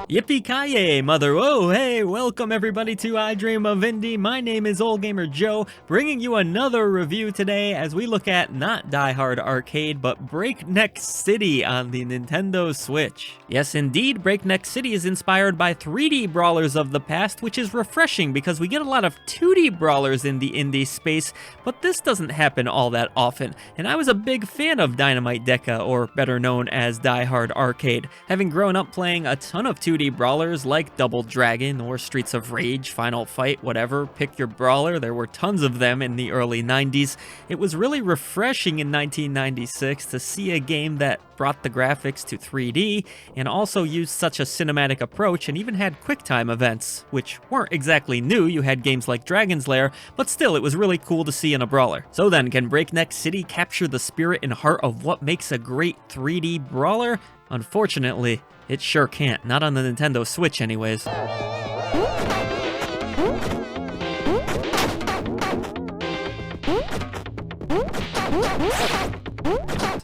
Yippee-ki-yay, mother! Oh, hey, welcome everybody to I Dream of Indie. My name is Old Gamer Joe, bringing you another review today as we look at not Die Hard Arcade, but Breakneck City on the Nintendo Switch. Yes, indeed, Breakneck City is inspired by 3D brawlers of the past, which is refreshing because we get a lot of 2D brawlers in the indie space, but this doesn't happen all that often, and I was a big fan of Dynamite Deca, or better known as Die Hard Arcade, having grown up playing a ton of 2D brawlers like Double Dragon or Streets of Rage, Final Fight, whatever, pick your brawler. There were tons of them in the early 90s. It was really refreshing in 1996 to see a game that brought the graphics to 3D and also used such a cinematic approach and even had QuickTime events, which weren't exactly new. You had games like Dragon's Lair, but still it was really cool to see in a brawler. So then, can Breakneck City capture the spirit and heart of what makes a great 3D brawler? Unfortunately, it sure can't. Not on the Nintendo Switch anyways.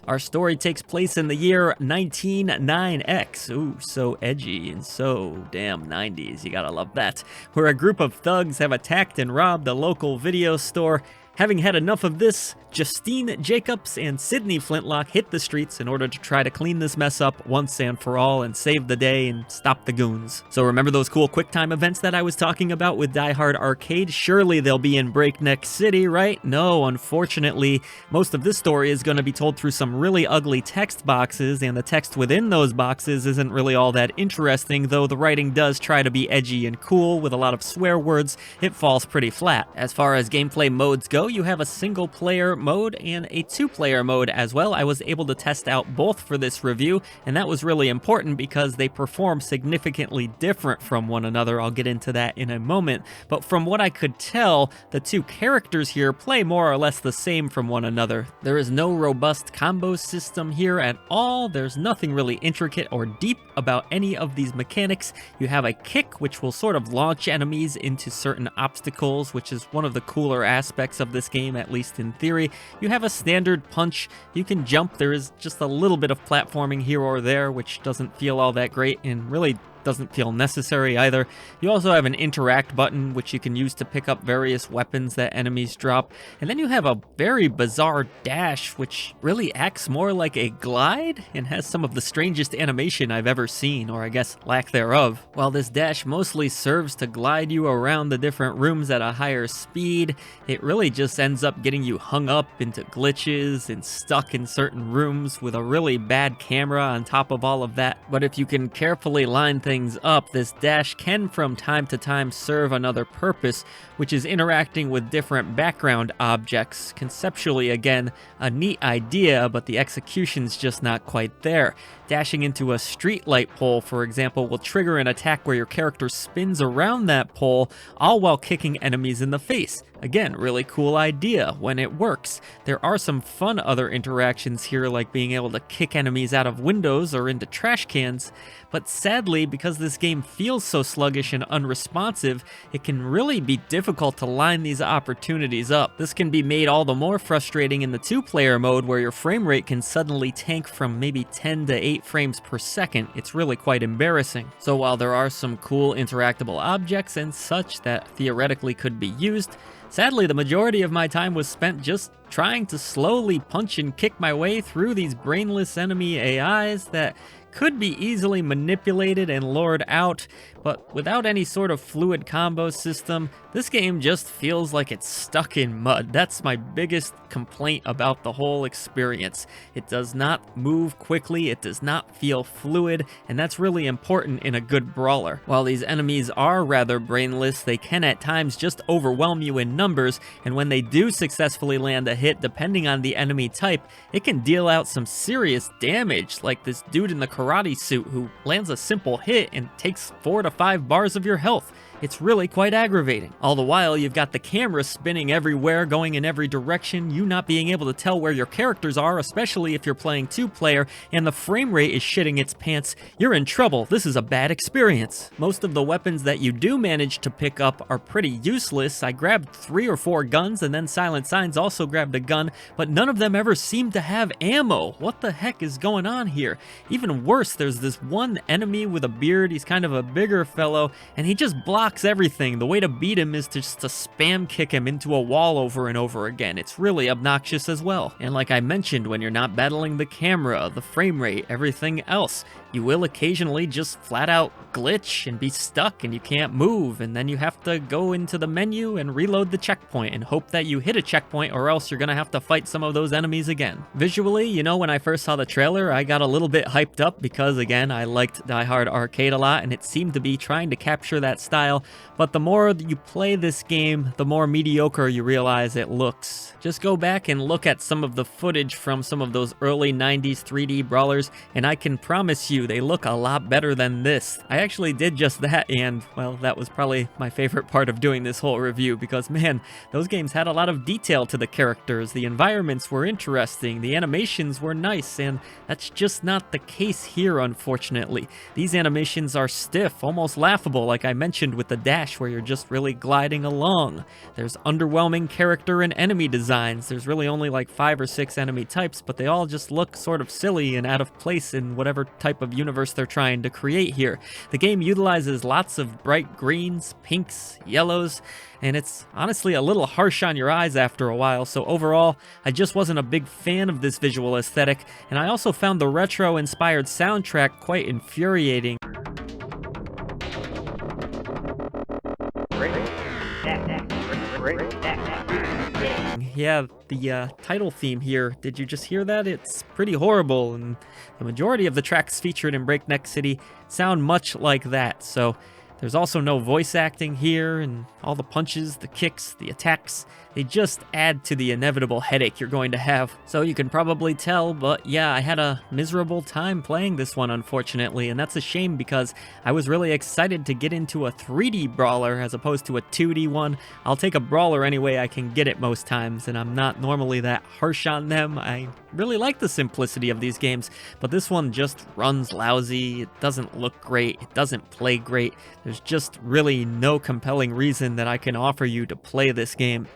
Our story takes place in the year 199X. Ooh, so edgy and so damn 90s. You gotta love that. Where a group of thugs have attacked and robbed a local video store. Having had enough of this, Justine Jacobs and Sidney Flintlock hit the streets in order to try to clean this mess up once and for all and save the day and stop the goons. So remember those cool QuickTime events that I was talking about with Die Hard Arcade? Surely they'll be in Breakneck City, right? No, unfortunately, most of this story is going to be told through some really ugly text boxes, and the text within those boxes isn't really all that interesting, though the writing does try to be edgy and cool with a lot of swear words. It falls pretty flat. As far as gameplay modes go, you have a single player mode and a two-player mode as well. I was able to test out both for this review, and that was really important because they perform significantly different from one another. I'll get into that in a moment, but from what I could tell, the two characters here play more or less the same from one another. There is no robust combo system here at all. There's nothing really intricate or deep about any of these mechanics. You have a kick, which will sort of launch enemies into certain obstacles, which is one of the cooler aspects of this game, at least in theory. You have a standard punch, you can jump, there is just a little bit of platforming here or there, which doesn't feel all that great and really doesn't feel necessary either. You also have an interact button, which you can use to pick up various weapons that enemies drop. And then you have a very bizarre dash, which really acts more like a glide and has some of the strangest animation I've ever seen, or I guess lack thereof. While this dash mostly serves to glide you around the different rooms at a higher speed, it really just ends up getting you hung up into glitches and stuck in certain rooms with a really bad camera on top of all of that. But if you can carefully line things up, this dash can from time to time serve another purpose, which is interacting with different background objects. Conceptually, again, a neat idea, but the execution's just not quite there. Dashing into a streetlight pole, for example, will trigger an attack where your character spins around that pole, all while kicking enemies in the face. Again, really cool idea when it works. There are some fun other interactions here, like being able to kick enemies out of windows or into trash cans, but sadly, because this game feels so sluggish and unresponsive, it can really be difficult to line these opportunities up. This can be made all the more frustrating in the two-player mode, where your frame rate can suddenly tank from maybe 10 to 8 frames per second. It's really quite embarrassing. So while there are some cool interactable objects and such that theoretically could be used, sadly, the majority of my time was spent just trying to slowly punch and kick my way through these brainless enemy AIs that could be easily manipulated and lured out, but without any sort of fluid combo system, this game just feels like it's stuck in mud. That's my biggest complaint about the whole experience. It does not move quickly, it does not feel fluid, and that's really important in a good brawler. While these enemies are rather brainless, they can at times just overwhelm you in numbers, and when they do successfully land a hit, depending on the enemy type, it can deal out some serious damage, like this dude in the karate suit who lands a simple hit and takes 4 to 5 bars of your health. It's really quite aggravating. All the while, you've got the camera spinning everywhere, going in every direction, you not being able to tell where your characters are, especially if you're playing 2-player, and the frame rate is shitting its pants. You're in trouble. This is a bad experience. Most of the weapons that you do manage to pick up are pretty useless. I grabbed 3 or 4 guns, and then Silent Signs also grabbed a gun, but none of them ever seem to have ammo. What the heck is going on here? Even worse, there's this one enemy with a beard. He's kind of a bigger fellow, and he just blocks everything. The way to beat him is just to spam kick him into a wall over and over again. It's really obnoxious as well. And like I mentioned, when you're not battling the camera, the frame rate, everything else, you will occasionally just flat out glitch and be stuck and you can't move, and then you have to go into the menu and reload the checkpoint and hope that you hit a checkpoint, or else you're gonna have to fight some of those enemies again. Visually, you know, when I first saw the trailer, I got a little bit hyped up because, again, I liked Die Hard Arcade a lot and it seemed to be trying to capture that style, but the more you play this game, the more mediocre you realize it looks. Just go back and look at some of the footage from some of those early 90s 3D brawlers, and I can promise you they look a lot better than this. I actually did just that, and, well, that was probably my favorite part of doing this whole review, because, man, those games had a lot of detail to the characters, the environments were interesting, the animations were nice, and that's just not the case here, unfortunately. These animations are stiff, almost laughable, like I mentioned with the dash, where you're just really gliding along. There's underwhelming character and enemy designs. There's really only like 5 or 6 enemy types, but they all just look sort of silly and out of place in whatever type of universe they're trying to create here. The game utilizes lots of bright greens, pinks, yellows, and it's honestly a little harsh on your eyes after a while, so overall, I just wasn't a big fan of this visual aesthetic, and I also found the retro-inspired soundtrack quite infuriating. Yeah, the title theme here, did you just hear that? It's pretty horrible, and the majority of the tracks featured in Breakneck City sound much like that, so there's also no voice acting here, and all the punches, the kicks, the attacks, they just add to the inevitable headache you're going to have. So you can probably tell, but yeah, I had a miserable time playing this one, unfortunately, and that's a shame because I was really excited to get into a 3D brawler as opposed to a 2D one. I'll take a brawler any way I can get it most times, and I'm not normally that harsh on them. I really like the simplicity of these games, but this one just runs lousy, it doesn't look great, it doesn't play great. There's just really no compelling reason that I can offer you to play this game.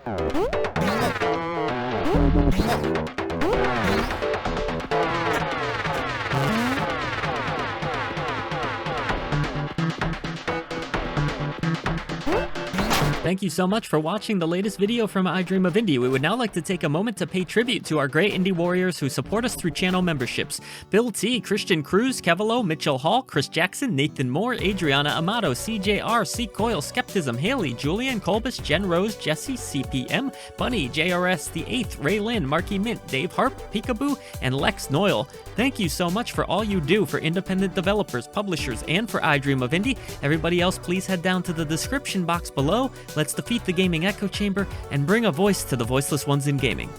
Thank you so much for watching the latest video from I Dream of Indie. We would now like to take a moment to pay tribute to our great indie warriors who support us through channel memberships. Bill T, Christian Cruz, Kevalo, Mitchell Hall, Chris Jackson, Nathan Moore, Adriana Amato, CJR, C. Coyle, Skepticism, Haley, Julian, Colbus, Jen Rose, Jesse, CPM, Bunny, JRS, The 8th, Ray Lynn, Marky Mint, Dave Harp, Peekaboo, and Lex Noyle. Thank you so much for all you do for independent developers, publishers, and for I Dream of Indie. Everybody else, please head down to the description box below. Let's defeat the gaming echo chamber and bring a voice to the voiceless ones in gaming.